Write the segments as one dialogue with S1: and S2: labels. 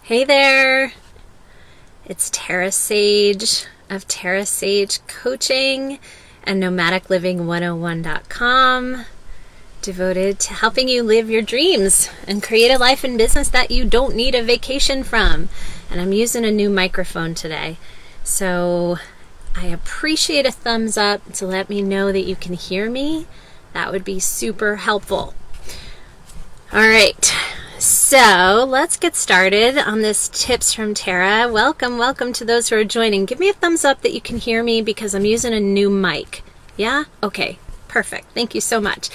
S1: Hey there, it's Tara Sage of Tara Sage Coaching and nomadicliving101.com, devoted to helping you live your dreams and create a life and business that you don't need a vacation from. And I'm using a new microphone today, so I appreciate a thumbs up to let me know that you can hear me. That would be super helpful. All right. So let's get started on this Tips from Tara. Welcome to those who are joining. Give me a thumbs up that you can hear me because I'm using a new mic. Yeah? Okay, perfect. Thank you so much.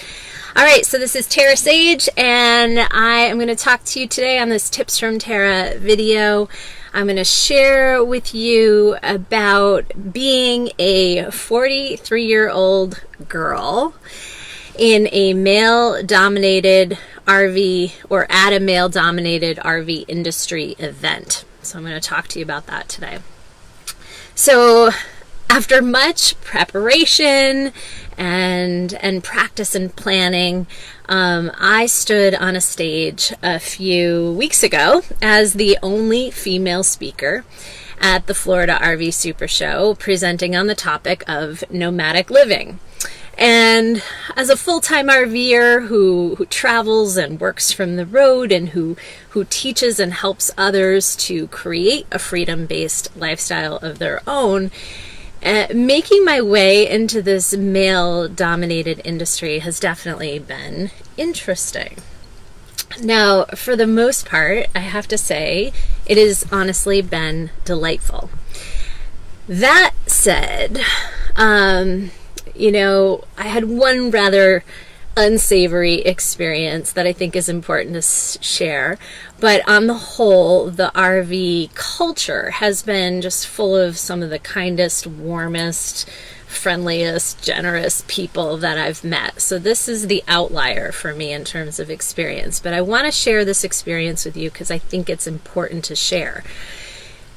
S1: All right, so this is Tara Sage, and I am going to talk to you today on this Tips from Tara video. I'm going to share with you about being a 43-year-old girl in a male-dominated RV or at a male-dominated RV industry event. So I'm going to talk to you about that today. So after much preparation and practice and planning, I stood on a stage a few weeks ago as the only female speaker at the Florida RV Super Show, presenting on the topic of nomadic living. And as a full-time RVer who travels and works from the road and who teaches and helps others to create a freedom-based lifestyle of their own, making my way into this male-dominated industry has definitely been interesting. Now, for the most part, I have to say, it has honestly been delightful. That said, I had one rather unsavory experience that I think is important to share. But on the whole, the RV culture has been just full of some of the kindest, warmest, friendliest, generous people that I've met. So this is the outlier for me in terms of experience. But I want to share this experience with you because I think it's important to share.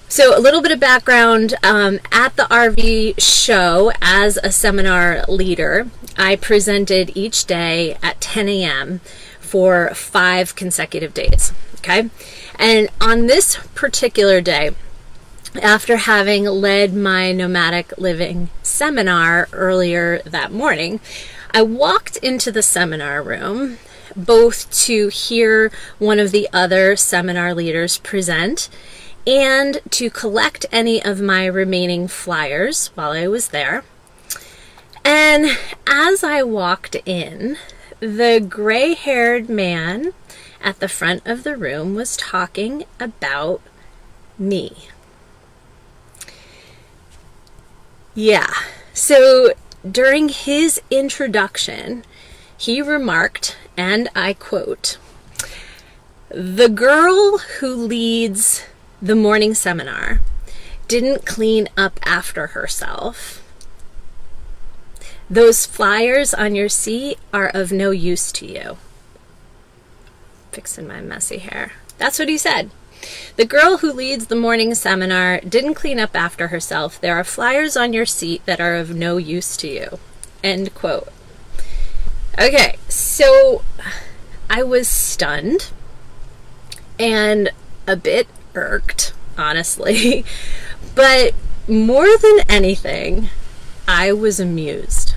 S1: So a little bit of background, at the RV show as a seminar leader, I presented each day at 10 a.m. for 5 consecutive days, okay? And on this particular day, after having led my nomadic living seminar earlier that morning, I walked into the seminar room both to hear one of the other seminar leaders present and to collect any of my remaining flyers while I was there. And as I walked in, the gray-haired man at the front of the room was talking about me. Yeah, so during his introduction, he remarked, and I quote, "The girl who leads the morning seminar didn't clean up after herself. Those flyers on your seat are of no use to you." Fixing my messy hair. That's what he said. "The girl who leads the morning seminar didn't clean up after herself. There are flyers on your seat that are of no use to you." End quote. Okay, so I was stunned and a bit irked, honestly, but more than anything, I was amused.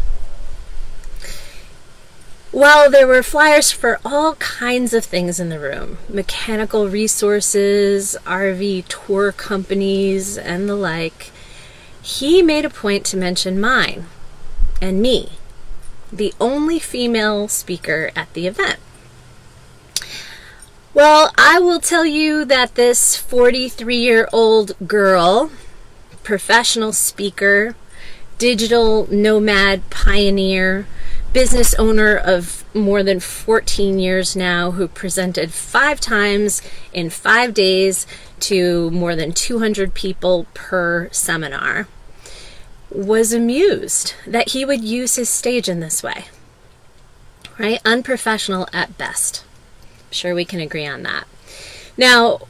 S1: Well, there were flyers for all kinds of things in the room: mechanical resources, RV tour companies, and the like. He made a point to mention mine and me, the only female speaker at the event. Well, I will tell you that this 43-year-old girl, professional speaker, digital nomad pioneer, business owner of more than 14 years now, who presented 5 times in 5 days to more than 200 people per seminar, was amused that he would use his stage in this way, right? Unprofessional at best. I'm sure we can agree on that. Now,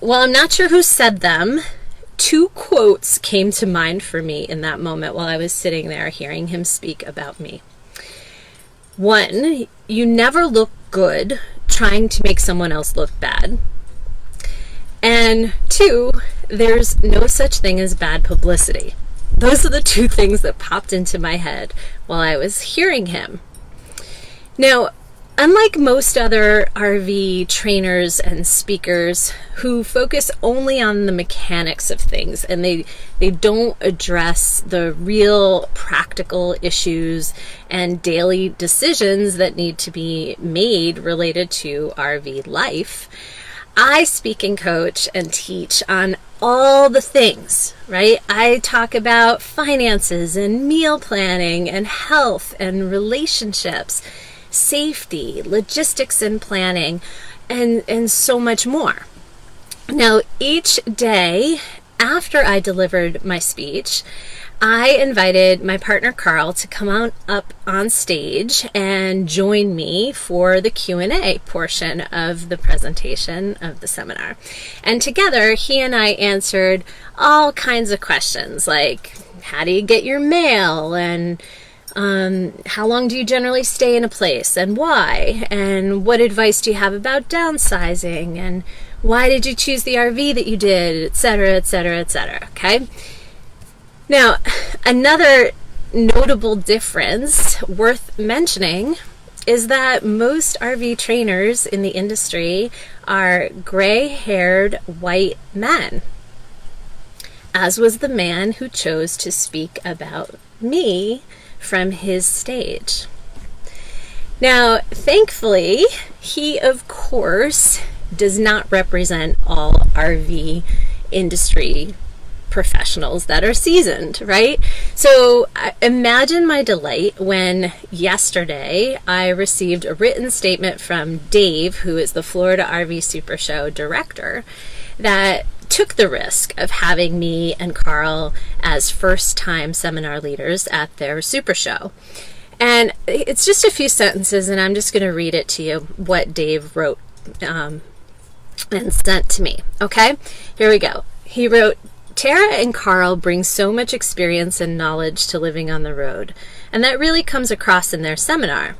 S1: while I'm not sure who said them, 2 quotes came to mind for me in that moment while I was sitting there hearing him speak about me. One, "You never look good trying to make someone else look bad." And 2, there's no such thing as bad publicity. Those are the 2 things that popped into my head while I was hearing him. Now, unlike most other RV trainers and speakers who focus only on the mechanics of things and they don't address the real practical issues and daily decisions that need to be made related to RV life, I speak and coach and teach on all the things, right? I talk about finances and meal planning and health and relationships, safety, logistics and planning, and so much more. Now, each day after I delivered my speech, I invited my partner Carl to come on up on stage and join me for the Q&A portion of the presentation of the seminar. And together, he and I answered all kinds of questions like, how do you get your mail? And how long do you generally stay in a place and why? And what advice do you have about downsizing? And why did you choose the RV that you did, etc., etc., etc., okay? Now, another notable difference worth mentioning is that most RV trainers in the industry are gray-haired white men, as was the man who chose to speak about me from his stage. Now, thankfully, he, of course, does not represent all RV industry professionals that are seasoned, right? So imagine my delight when yesterday I received a written statement from Dave, who is the Florida RV Super Show director, that took the risk of having me and Carl as first-time seminar leaders at their Super Show. And it's just a few sentences, and I'm just going to read it to you, what Dave wrote and sent to me. Okay, here we go. He wrote, Tara and Carl bring so much experience and knowledge to living on the road, and that really comes across in their seminar.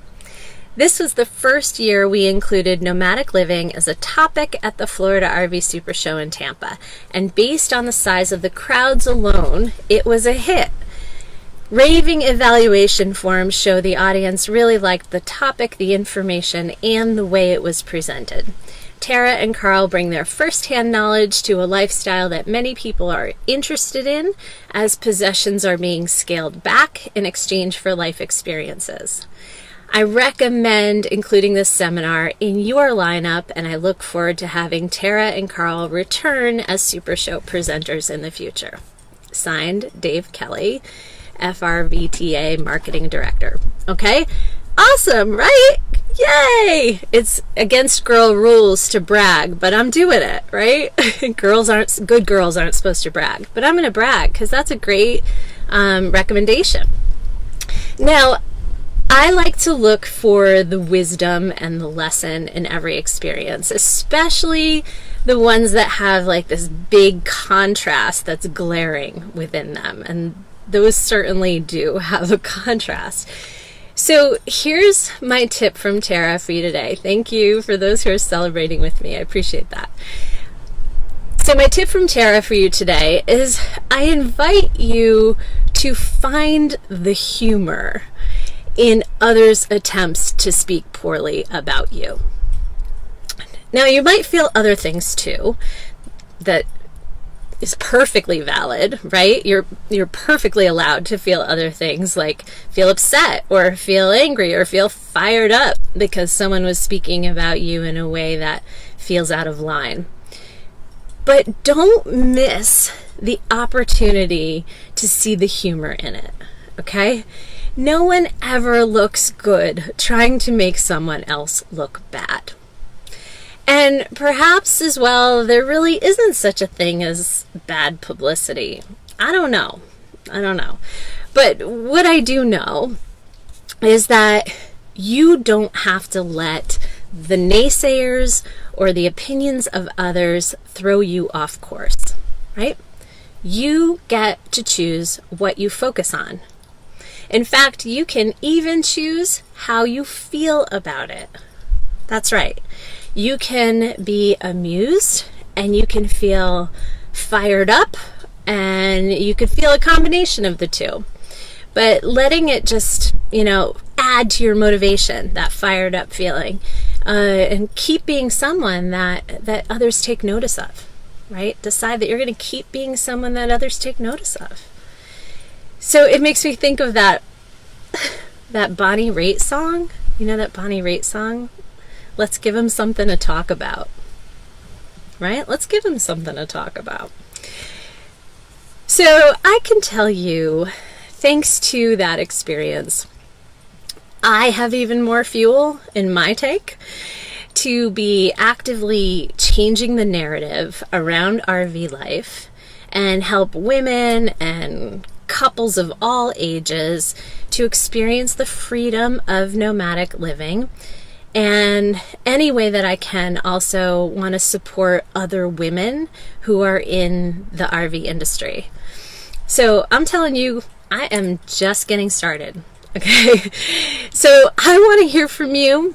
S1: This was the first year we included nomadic living as a topic at the Florida RV Super Show in Tampa, and based on the size of the crowds alone, it was a hit. Raving evaluation forms show the audience really liked the topic, the information, and the way it was presented. Tara and Carl bring their first-hand knowledge to a lifestyle that many people are interested in as possessions are being scaled back in exchange for life experiences. I recommend including this seminar in your lineup, and I look forward to having Tara and Carl return as Super Show presenters in the future. Signed, Dave Kelly, FRVTA Marketing Director. Okay? Awesome, right? Yay! It's against girl rules to brag, but I'm doing it, right? Good girls aren't supposed to brag, but I'm going to brag because that's a great recommendation. Now, I like to look for the wisdom and the lesson in every experience, especially the ones that have like this big contrast that's glaring within them, and those certainly do have a contrast. So here's my tip from Tara for you today. Thank you for those who are celebrating with me. I appreciate that. So my tip from Tara for you today is I invite you to find the humor in others' attempts to speak poorly about you. Now, you might feel other things too that is perfectly valid, right? You're perfectly allowed to feel other things, like feel upset or feel angry or feel fired up because someone was speaking about you in a way that feels out of line. But don't miss the opportunity to see the humor in it, okay? No one ever looks good trying to make someone else look bad. And perhaps as well, there really isn't such a thing as bad publicity. I don't know. But what I do know is that you don't have to let the naysayers or the opinions of others throw you off course, right? You get to choose what you focus on. In fact, you can even choose how you feel about it. That's right. You can be amused and you can feel fired up, and you could feel a combination of the two. But letting it just, add to your motivation, that fired up feeling, and keep being someone that others take notice of, right? Decide that you're going to keep being someone that others take notice of. So it makes me think of that Bonnie Raitt song. You know that Bonnie Raitt song? Let's give him something to talk about. Right? Let's give him something to talk about. So I can tell you, thanks to that experience, I have even more fuel in my tank to be actively changing the narrative around RV life and help women and couples of all ages to experience the freedom of nomadic living. And any way that I can, also want to support other women who are in the RV industry. So I'm telling you, I am just getting started. Okay, so I want to hear from you.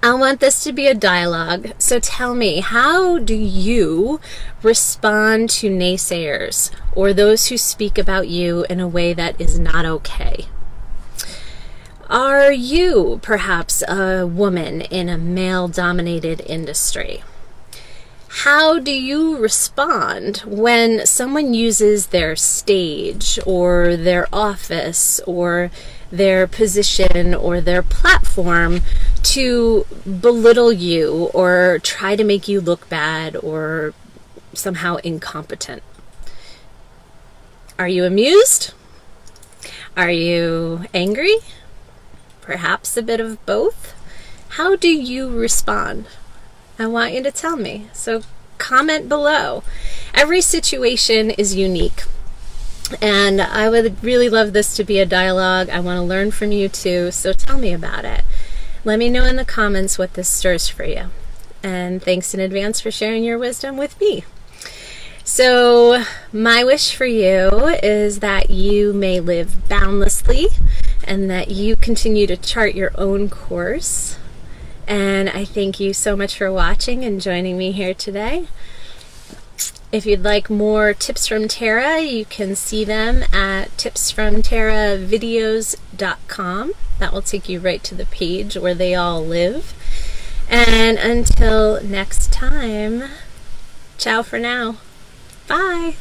S1: I want this to be a dialogue. So tell me, how do you respond to naysayers or those who speak about you in a way that is not okay? Are you perhaps a woman in a male-dominated industry? How do you respond when someone uses their stage or their office or their position or their platform to belittle you or try to make you look bad or somehow incompetent? Are you amused? Are you angry? Perhaps a bit of both? How do you respond? I want you to tell me. So comment below. Every situation is unique. And I would really love this to be a dialogue. I want to learn from you too. So tell me about it. Let me know in the comments what this stirs for you. And thanks in advance for sharing your wisdom with me. So my wish for you is that you may live boundlessly and that you continue to chart your own course. And I thank you so much for watching and joining me here today. If you'd like more tips from Tara, you can see them at tipsfromtaravideos.com. That will take you right to the page where they all live. And until next time, ciao for now. Bye.